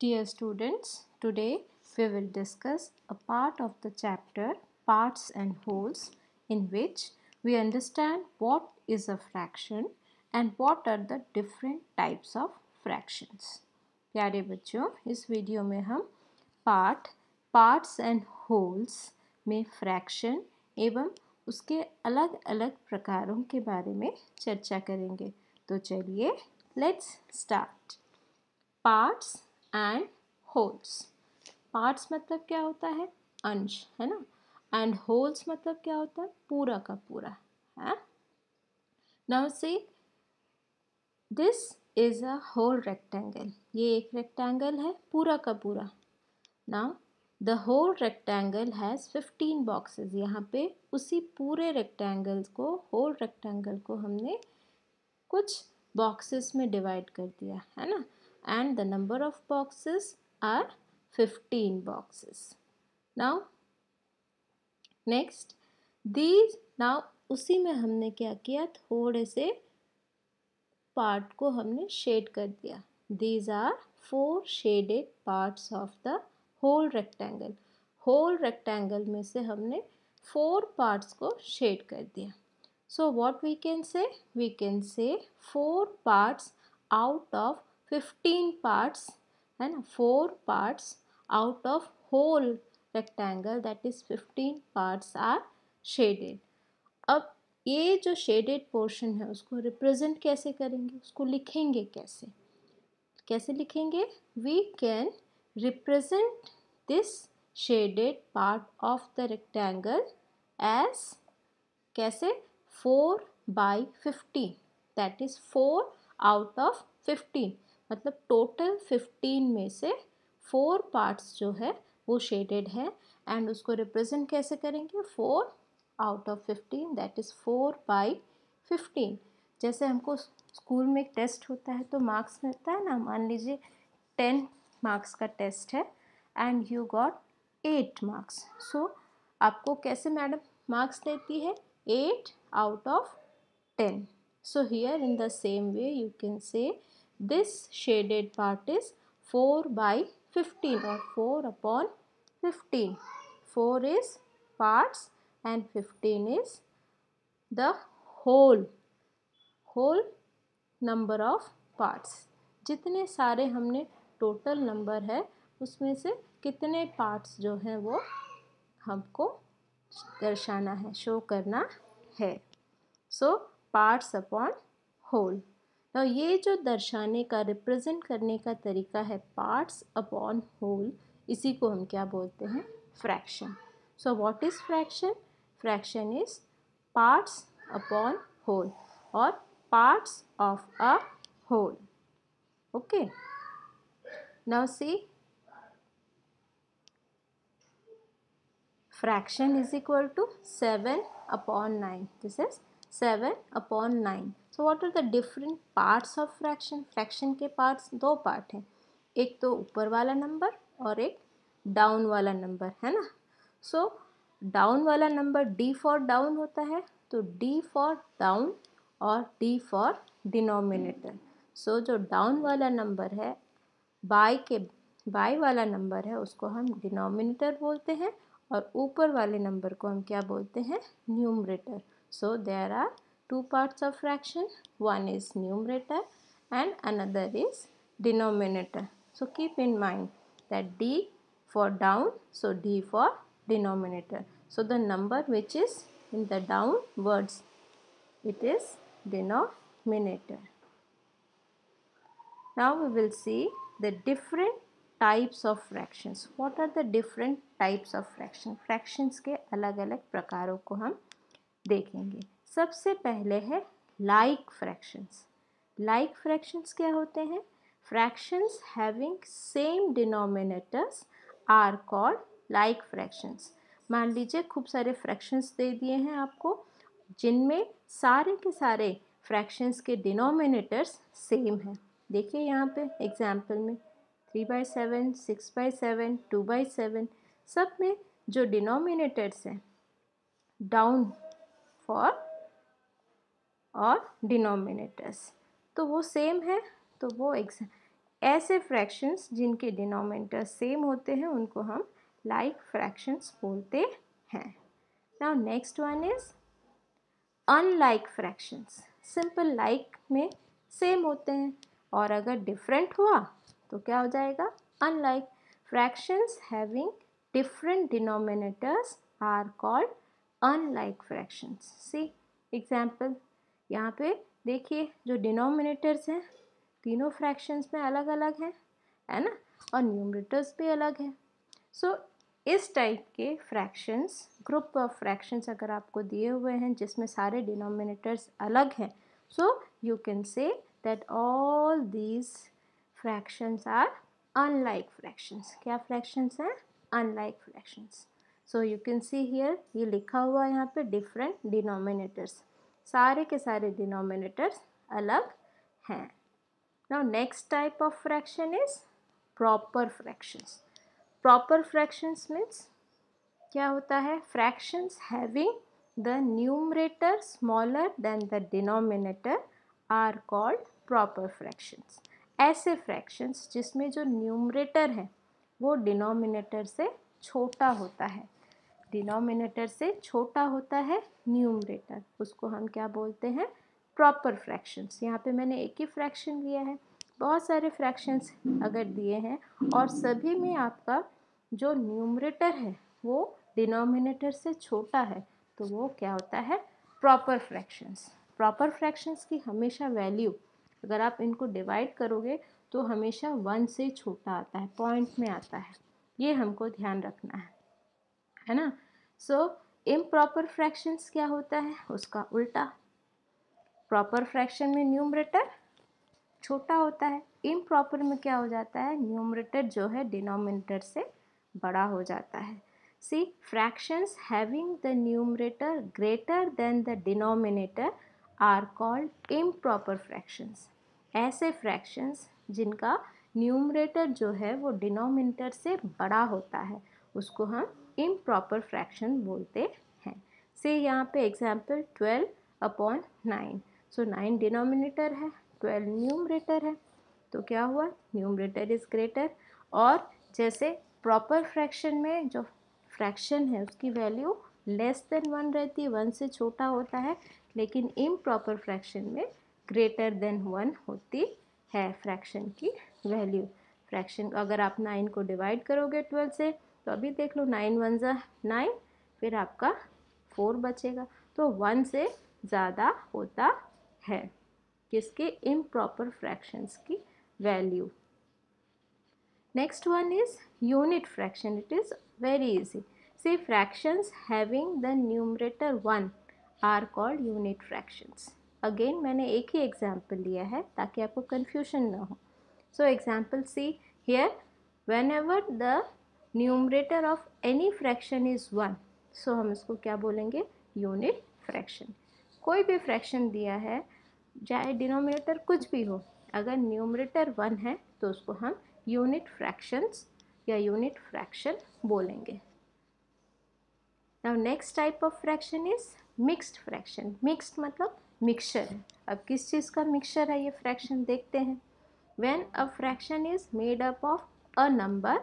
Dear students, today we will discuss a part of the chapter Parts and Wholes, in which we understand what is a fraction and what are the different types of fractions. प्यारे बच्चों, इस video में हम parts and holes में fraction एवं उसके अलग अलग प्रकारों के बारे में चर्चा करेंगे। तो चलिए let's start. Parts and holes. Parts मतलब क्या होता है? अंश, है ना। एंड होल्स मतलब क्या होता है? पूरा का पूरा है। Now see, this is a whole rectangle. ये एक रेक्टेंगल है पूरा का पूरा। Now the whole rectangle has 15 boxes. यहाँ पे उसी पूरे होल रेक्टेंगल को हमने कुछ बॉक्सेस में डिवाइड कर दिया है ना। And the number of boxes are 15 boxes. Now next these, now उसी में हमने क्या किया, थोड़े से पार्ट को हमने शेड कर दिया। These are 4 shaded parts of the whole rectangle. Whole rectangle में से हमने 4 पार्ट्स को शेड कर दिया। So what we can say? We can say 4 parts out of 15 parts, and 4 parts out of whole rectangle, that is 15 parts are shaded. अब ये जो shaded portion है उसको रिप्रेजेंट कैसे करेंगे, उसको लिखेंगे कैसे? कैसे लिखेंगे? We can represent this shaded part of the rectangle as, कैसे? 4/15, दैट इज 4 आउट ऑफ 15। मतलब टोटल 15 में से 4 पार्ट्स जो है वो शेडेड है। एंड उसको रिप्रेजेंट कैसे करेंगे? 4 आउट ऑफ 15, दैट इज 4/15। जैसे हमको स्कूल में एक टेस्ट होता है तो मार्क्स मिलता है ना। मान लीजिए 10 मार्क्स का टेस्ट है एंड यू गॉट 8 मार्क्स। सो आपको कैसे मैडम मार्क्स देती है? 8 out of 10. So here in the same way you can say this shaded part is 4/15 or 4/15. 4 is parts and 15 is the whole number of parts. जितने सारे हमने total number है उसमें से कितने पार्ट्स जो हैं वो हमको दर्शाना है, शो करना है। सो पार्ट्स अपॉन होल। तो ये जो दर्शाने का, रिप्रेजेंट करने का तरीका है पार्ट्स अपॉन होल, इसी को हम क्या बोलते हैं? Fraction. So what is fraction? Fraction is parts upon whole और parts of a whole. Okay, now see, fraction is equal to 7/9. This is 7/9. So what are the different parts of fraction? fraction के parts दो part हैं, एक तो ऊपर वाला number और एक डाउन वाला नंबर, है ना। सो डाउन वाला नंबर d फॉर डाउन होता है, तो d फॉर डाउन और d फॉर डिनोमिनेटर। सो जो डाउन वाला नंबर है, बाई वाला नंबर है, उसको हम डिनोमिनेटर बोलते हैं और ऊपर वाले नंबर को हम क्या बोलते हैं? Numerator. So there are 2 parts of fraction, one is numerator and another is denominator. So keep in mind that d for down, so d for denominator. So the number which is in the downwards, it is denominator. Now we will see the different types of fractions. What are the different types of fraction? Fractions के अलग अलग प्रकारों को हम देखेंगे। सबसे पहले है like fractions. Like fractions क्या होते हैं? Fractions having same denominators are called like fractions. मान लीजिए खूब सारे fractions दे दिए हैं आपको, जिनमें सारे के सारे fractions के denominators same हैं। देखिए यहाँ पे एग्जाम्पल में 3/7, 6/7, 2/7, सब में जो डिनोमिनेटर्स हैं डाउन फॉर और डिनोमिनेटर्स तो वो सेम है। तो वो ऐसे फ्रैक्शंस जिनके डिनोमिनेटर सेम होते हैं उनको हम लाइक फ्रैक्शंस बोलते हैं। Now next one is unlike fractions. Simple like में सेम होते हैं और अगर डिफरेंट हुआ तो क्या हो जाएगा unlike. Fractions having different denominators are called unlike fractions. See example, यहाँ पे देखिए जो डिनोमिनेटर्स हैं तीनों फ्रैक्शंस में अलग अलग हैं, है ना, और न्यूमरेटर्स भी अलग हैं। सो इस टाइप के फ्रैक्शंस, ग्रुप ऑफ फ्रैक्शंस अगर आपको दिए हुए हैं जिसमें सारे डिनोमिनेटर्स अलग हैं, so you can say that all these fractions are unlike fractions. क्या फ्रैक्शंस हैं? Unlike fractions. So you can see here, ये लिखा हुआ है यहाँ पे डिफरेंट डिनोमिनेटर्स, सारे के सारे डिनोमिनेटर्स अलग हैं। Now next type of fraction is proper fractions. Proper fractions means क्या होता है? Fractions having the numerator smaller than the denominator are called proper fractions. ऐसे fractions जिसमें जो numerator है वो denominator से छोटा होता है, डिनोमिनेटर से छोटा होता है न्यूमरेटर, उसको हम क्या बोलते हैं? Proper fractions. यहाँ पे मैंने एक ही फ्रैक्शन लिया है, बहुत सारे फ्रैक्शंस अगर दिए हैं और सभी में आपका जो न्यूमरेटर है वो डिनोमिनेटर से छोटा है तो वो क्या होता है? Proper fractions. प्रॉपर फ्रैक्शंस की हमेशा वैल्यू, अगर आप इनको डिवाइड करोगे तो हमेशा 1 से छोटा आता है, पॉइंट में आता है, ये हमको ध्यान रखना है ना। सो इम्प्रॉपर फ्रैक्शंस क्या होता है? उसका उल्टा। प्रॉपर फ्रैक्शन में न्यूमरेटर छोटा होता है, इम्प्रॉपर में क्या हो जाता है? न्यूमरेटर जो है डिनोमिनेटर से बड़ा हो जाता है। See fractions having the numerator greater than the denominator are called improper fractions. ऐसे फ्रैक्शंस जिनका न्यूमरेटर जो है वो डिनोमिनेटर से बड़ा होता है उसको हम इम्प्रॉपर फ्रैक्शन बोलते हैं। से यहाँ पे एग्जाम्पल 12/9। सो 9 डिनोमिनेटर है, 12 न्यूमरेटर है, तो क्या हुआ? Numerator is greater. और जैसे प्रॉपर फ्रैक्शन में जो फ्रैक्शन है उसकी वैल्यू लेस देन 1 रहती है, 1 से छोटा होता है, लेकिन इम्प्रॉपर फ्रैक्शन में ग्रेटर देन 1 होती है फ्रैक्शन की वैल्यू। फ्रैक्शन अगर आप 9 को डिवाइड करोगे 12 से तो अभी देख लो 9 1 ज़ा 9, फिर आपका 4 बचेगा, तो 1 से ज़्यादा होता है किसके? इम्प्रॉपर फ्रैक्शंस की value. Next one is unit fraction. It is very easy. See fractions having the numerator 1 are called unit fractions. Again मैंने एक ही एग्जाम्पल लिया है ताकि आपको कन्फ्यूजन ना हो। So example see here, whenever the numerator of any fraction is 1, सो हम इसको क्या बोलेंगे? Unit fraction. कोई भी फ्रैक्शन दिया है चाहे डिनोमिनेटर कुछ भी हो, अगर न्यूमरेटर 1 है तो उसको हम यूनिट फ्रैक्शंस या यूनिट फ्रैक्शन बोलेंगे। Now next type of fraction is mixed fraction. Mixed मतलब मिक्सचर है। अब किस चीज़ का मिक्सचर है ये फ्रैक्शन देखते हैं। When a fraction is made up of a number,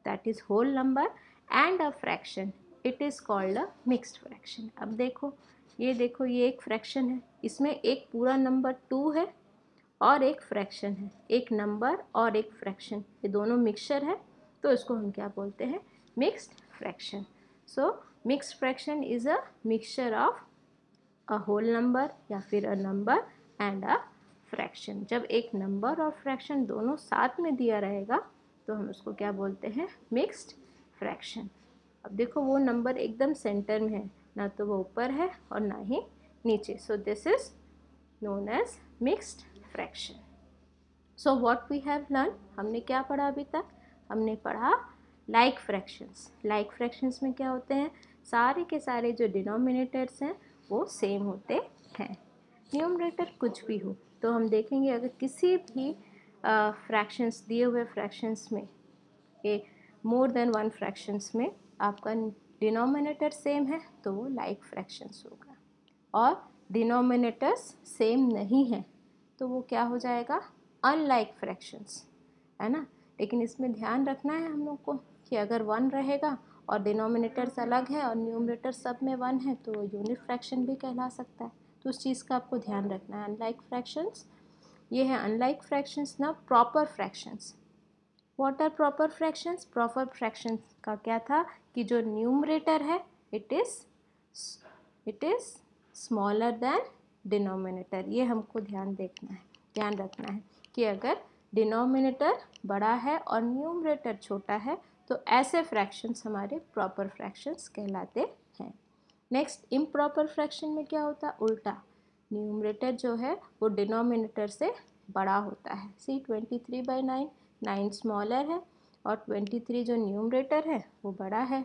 that is whole number, and a fraction, it is called a mixed fraction. अब देखो ये एक फ्रैक्शन है, इसमें एक पूरा नंबर 2 है और एक फ्रैक्शन है, एक नंबर और एक फ्रैक्शन, ये दोनों मिक्सचर है, तो इसको हम क्या बोलते हैं? Mixed fraction. So mixed fraction is a mixture of a whole number या फिर a number and a fraction. जब एक नंबर और फ्रैक्शन दोनों साथ में दिया रहेगा तो हम उसको क्या बोलते हैं? Mixed fraction. अब देखो वो नंबर एकदम सेंटर में है, ना तो वो ऊपर है और ना ही नीचे, so this is known as mixed fraction. So what we have learn, हमने क्या पढ़ा अभी तक? हमने पढ़ा लाइक फ्रैक्शंस। लाइक फ्रैक्शंस में क्या होते हैं? सारे के सारे जो डिनोमिनेटर्स हैं वो सेम होते हैं, न्यूमरेटर कुछ भी हो। तो हम देखेंगे अगर किसी भी फ्रैक्शंस दिए हुए फ्रैक्शंस में मोर देन 1 फ्रैक्शंस में आपका डिनोमिनेटर सेम है तो वो लाइक फ्रैक्शंस होगा, और डिनोमिनेटर्स सेम नहीं है तो वो क्या हो जाएगा? Unlike fractions. है ना। लेकिन इसमें ध्यान रखना है हम लोग को कि अगर 1 रहेगा और डिनोमिनेटर्स अलग है और न्यूमरेटर सब में 1 है तो यूनिट फ्रैक्शन भी कहला सकता है। तो उस चीज़ का आपको ध्यान रखना है। अनलाइक फ्रैक्शंस, ये है अनलाइक फ्रैक्शंस। ना proper fractions, what are proper fractions? Proper fractions का क्या था कि जो न्यूमरेटर है it is smaller than denominator. ये हमको ध्यान रखना है कि अगर डिनोमिनेटर बड़ा है और न्यूमरेटर छोटा है तो ऐसे फ्रैक्शंस हमारे प्रॉपर फ्रैक्शंस कहलाते हैं। नेक्स्ट, इम्प्रॉपर फ्रैक्शन में क्या होता है? उल्टा, न्यूमरेटर जो है वो डिनोमिनेटर से बड़ा होता है। सी 23/9, 9 स्मॉलर है और 23 जो न्यूमरेटर है वो बड़ा है।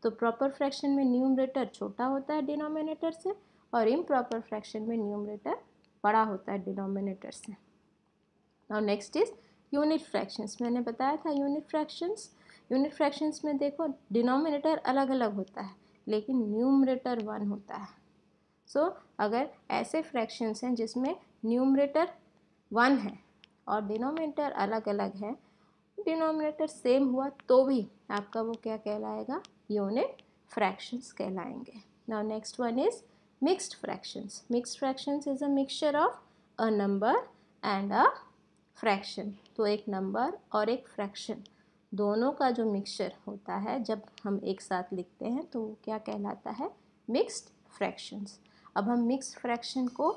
तो प्रॉपर फ्रैक्शन में न्यूमरेटर छोटा होता है डिनोमिनेटर से और इम्प्रॉपर फ्रैक्शन में न्यूमरेटर बड़ा होता है डिनोमिनेटर से। और नेक्स्ट इज यूनिट फ्रैक्शंस। मैंने बताया था यूनिट फ्रैक्शंस में देखो डिनोमिनेटर अलग अलग होता है लेकिन न्यूमरेटर 1 होता है। सो अगर ऐसे फ्रैक्शंस हैं जिसमें न्यूमरेटर 1 है और डिनोमिनेटर अलग अलग है, डिनोमिनेटर सेम हुआ तो भी आपका वो क्या कहलाएगा? यूनिट फ्रैक्शंस कहलाएंगे। Now next one is mixed fractions. Mixed fractions is a mixture of a number and a fraction. तो एक नंबर और एक फ्रैक्शन दोनों का जो मिक्सचर होता है जब हम एक साथ लिखते हैं तो वो क्या कहलाता है? Mixed fractions. अब हम मिक्स्ड फ्रैक्शन को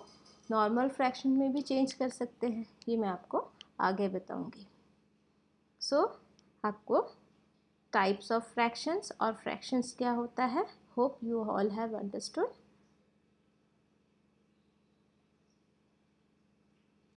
नॉर्मल फ्रैक्शन में भी चेंज कर सकते हैं, ये मैं आपको आगे बताऊंगी। सो आपको टाइप्स ऑफ फ्रैक्शंस और फ्रैक्शंस क्या होता है, hope you all have understood.